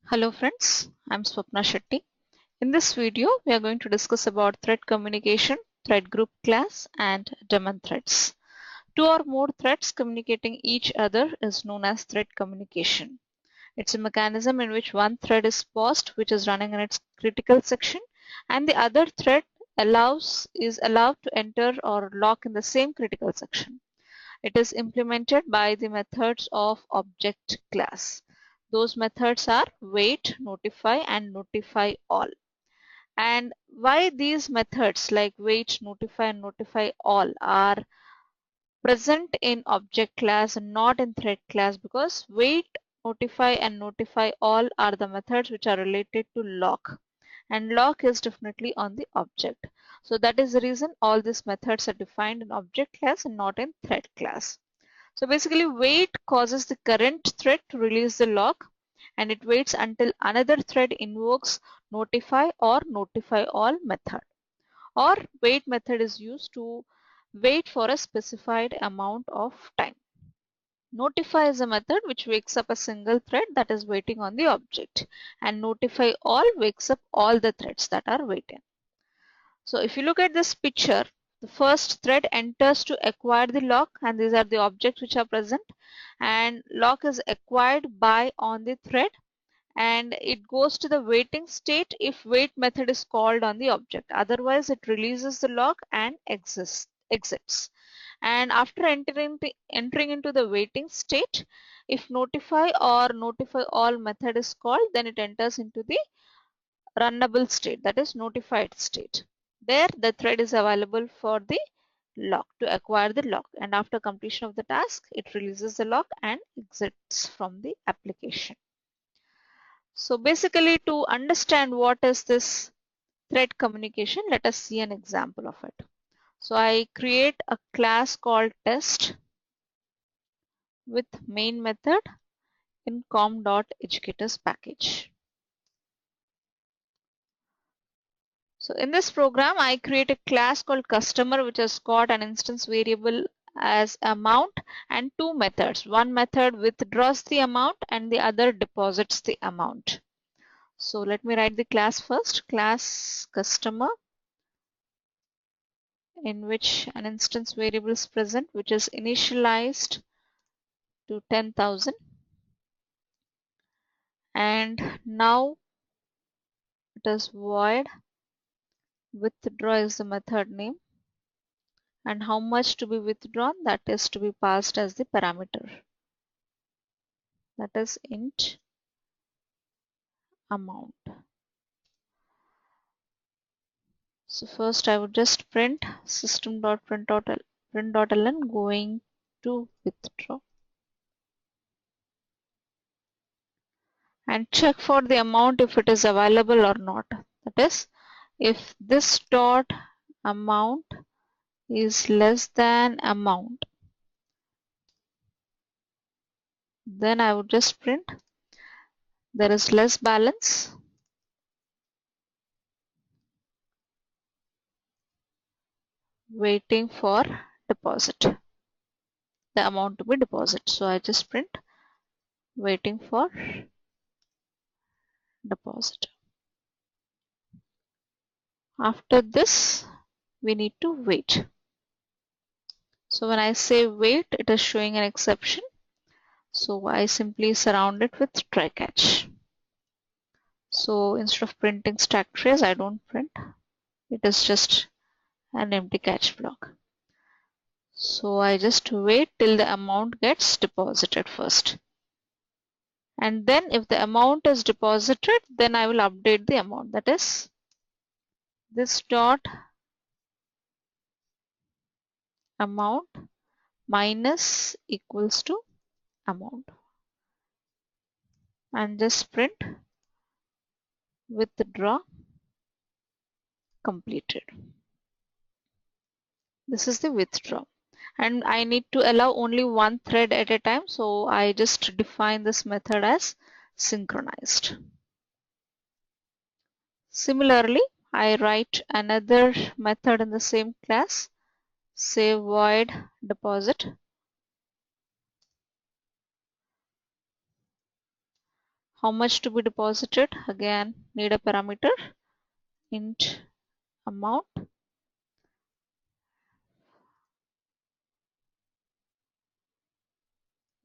Hello friends, I'm Swapna Shetty. In this video, we are going to discuss about thread communication, thread group class, and daemon threads. Two or more threads communicating each other is known as thread communication. It's a mechanism in which one thread is paused, which is running in its critical section, and the other thread is allowed to enter or lock in the same critical section. It is implemented by the methods of object class. Those methods are wait, notify, and notify all. And why these methods like wait, notify, and notify all are present in object class and not in thread class, because wait, notify, and notify all are the methods which are related to lock, and lock is definitely on the object. So that is the reason all these methods are defined in object class and not in thread class. So basically wait causes the current thread to release the lock, and it waits until another thread invokes notify or notify all method. Or wait method is used to wait for a specified amount of time. Notify is a method which wakes up a single thread that is waiting on the object, and notify all wakes up all the threads that are waiting. So if you look at this picture, the first thread enters to acquire the lock, and these are the objects which are present, and lock is acquired by on the thread, and it goes to the waiting state if wait method is called on the object. Otherwise it releases the lock and exits. And after entering into the waiting state, if notify or notify all method is called, then it enters into the runnable state, that is notified state. There the thread is available for the lock to acquire the lock, and after completion of the task it releases the lock and exits from the application. So basically, to understand what is this thread communication, let us see an example of it. So I create a class called test with main method in com.educators package. So in this program, I create a class called customer, which has got an instance variable as amount and two methods. One method withdraws the amount and the other deposits the amount. So let me write the class first. Class customer, in which an instance variable is present, which is initialized to 10,000. And now it is void withdraw is the method name, and how much to be withdrawn, that is to be passed as the parameter, that is int amount. So first I would just print system.print.ln going to withdraw, and check for the amount if it is available or not. That is, if this dot amount is less than amount, then I would just print there is less balance waiting for deposit, the amount to be deposited. So I just print waiting for deposit. After this we need to wait. So when I say wait, it is showing an exception, so I simply surround it with try catch. So instead of printing stack trace, I don't print, it is just an empty catch block. So I just wait till the amount gets deposited first, and then if the amount is deposited, then I will update the amount, that is this dot amount minus equals to amount, and just print withdraw completed. This is the withdraw, and I need to allow only one thread at a time, so I just define this method as synchronized. Similarly, I write another method in the same class, say void deposit. How much to be deposited? Again, need a parameter, int amount.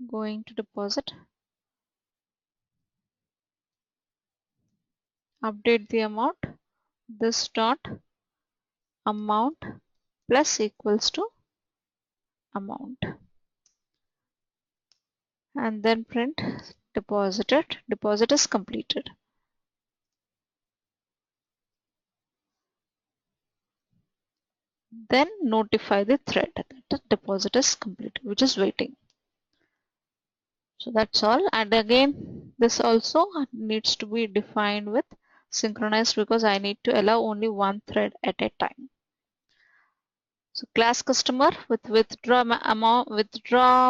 Going to deposit. Update the amount. This dot amount plus equals to amount. And then print deposited. Deposit is completed. Then notify the thread that the deposit is completed, which is waiting. So that's all. And again, this also needs to be defined with synchronized because I need to allow only one thread at a time. So class customer with withdraw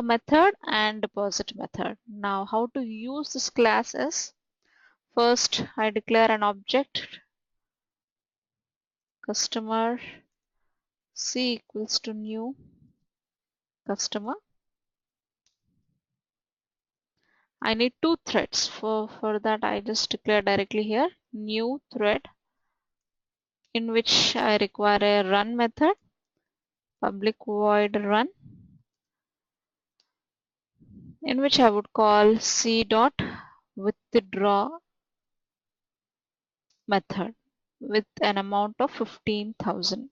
method and deposit method. Now how to use this class is, first I declare an object customer C equals to new customer. I need two threads. For that I just declare directly here new thread in which I require a run method, public void run, in which I would call C dot withdraw method with an amount of 15,000.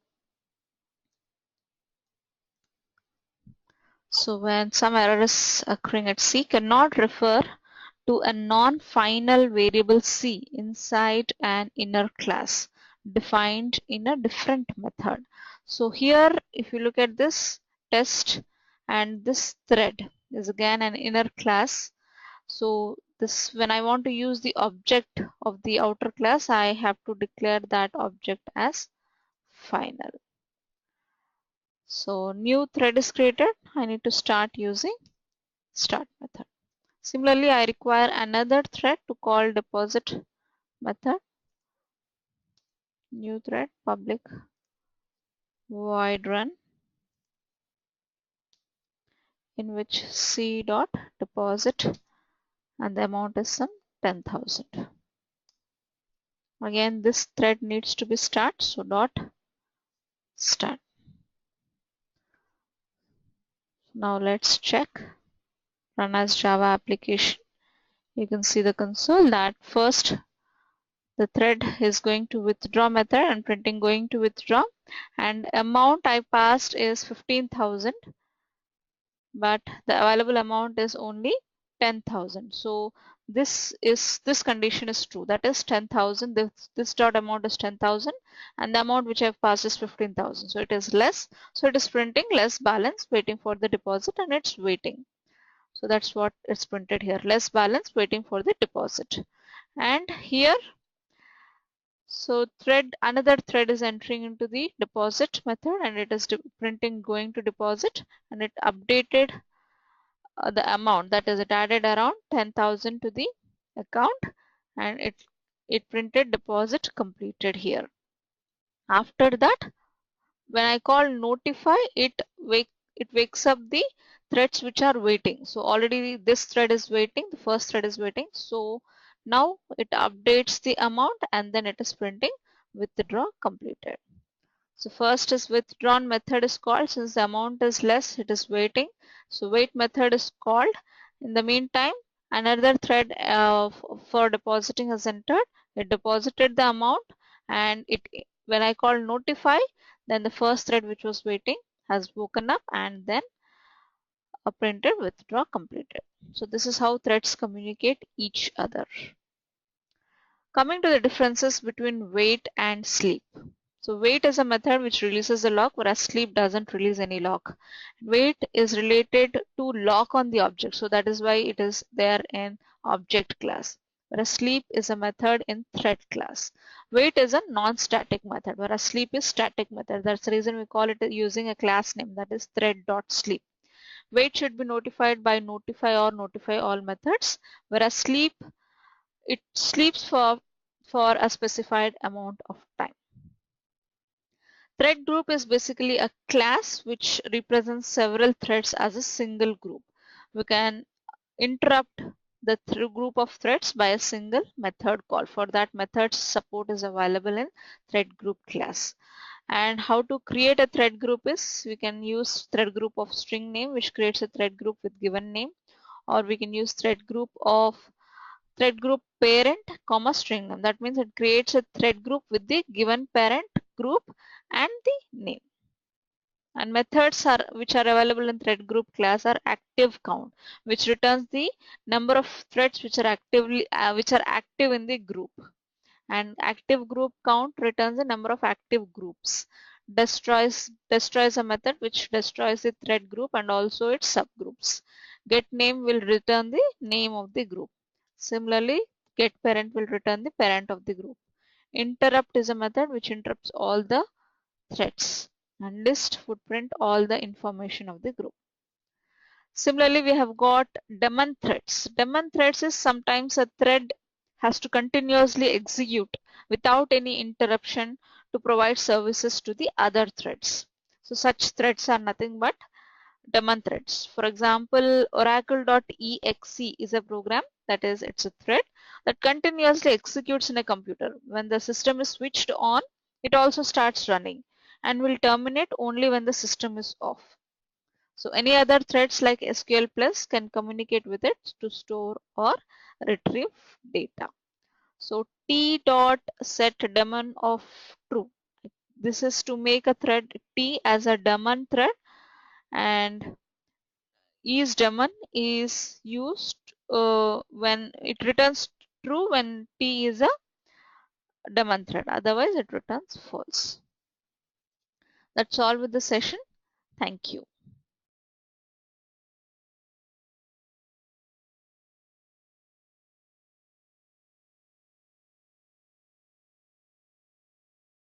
So when some error is occurring at C, cannot refer to a non-final variable C inside an inner class defined in a different method. So here if you look at this test, and this thread is again an inner class. So this, when I want to use the object of the outer class, I have to declare that object as final. So new thread is created. I need to start using start method. Similarly, I require another thread to call deposit method. New thread, public void run, in which C dot deposit and the amount is some 10,000. Again, this thread needs to be start, so dot start. Now let's check. Run as Java application. You can see the console that first the thread is going to withdraw method and printing going to withdraw, and amount I passed is 15,000, but the available amount is only 10,000. So this condition is true, that is 10,000. This dot amount is 10,000 and the amount which I've passed is 15,000. So it is less. So it is printing less balance waiting for the deposit, and it's waiting. So that's what it's printed here, less balance waiting for the deposit. And here, so another thread is entering into the deposit method, and it is printing going to deposit, and it updated the amount, that is it added around 10,000 to the account, and it printed deposit completed here. After that, when I call notify, it wakes up the threads which are waiting. So already this thread is waiting, the first thread is waiting. So now it updates the amount and then it is printing withdraw completed. So first is withdrawn method is called. Since the amount is less, it is waiting. So wait method is called. In the meantime, another thread for depositing is entered. It deposited the amount, and when I call notify, then the first thread which was waiting has woken up and then printed withdraw completed. So this is how threads communicate each other. Coming to the differences between wait and sleep. So wait is a method which releases the lock, whereas sleep doesn't release any lock. Wait is related to lock on the object, so that is why it is there in object class, whereas sleep is a method in thread class. Wait is a non-static method, whereas sleep is static method. That's the reason we call it using a class name, that is thread.sleep. Wait should be notified by notify or notify all methods, whereas sleep, it sleeps for a specified amount of time. Thread group is basically a class which represents several threads as a single group. We can interrupt the group of threads by a single method call. For that, method support is available in thread group class. And how to create a thread group is, we can use thread group of string name, which creates a thread group with given name, or we can use thread group parent comma string name. That means it creates a thread group with the given parent group and the name. And methods which are available in thread group class are active count, which returns the number of threads which are active in the group, and active group count returns the number of active groups. Destroys a method which destroys the thread group and also its subgroups. Get name will return the name of the group. Similarly, get parent will return the parent of the group. Interrupt is a method which interrupts all the threads, and list footprint all the information of the group. Similarly, we have got daemon threads. Daemon threads is sometimes a thread has to continuously execute without any interruption to provide services to the other threads. So such threads are nothing but daemon threads. For example, oracle.exe is a program, that is, it's a thread that continuously executes in a computer. When the system is switched on, it also starts running and will terminate only when the system is off. So any other threads like SQL Plus can communicate with it to store or retrieve data. So t dot set daemon of true. This is to make a thread t as a daemon thread, and is daemon is used when it returns true when t is a daemon thread. Otherwise, it returns false. That's all with the session. Thank you.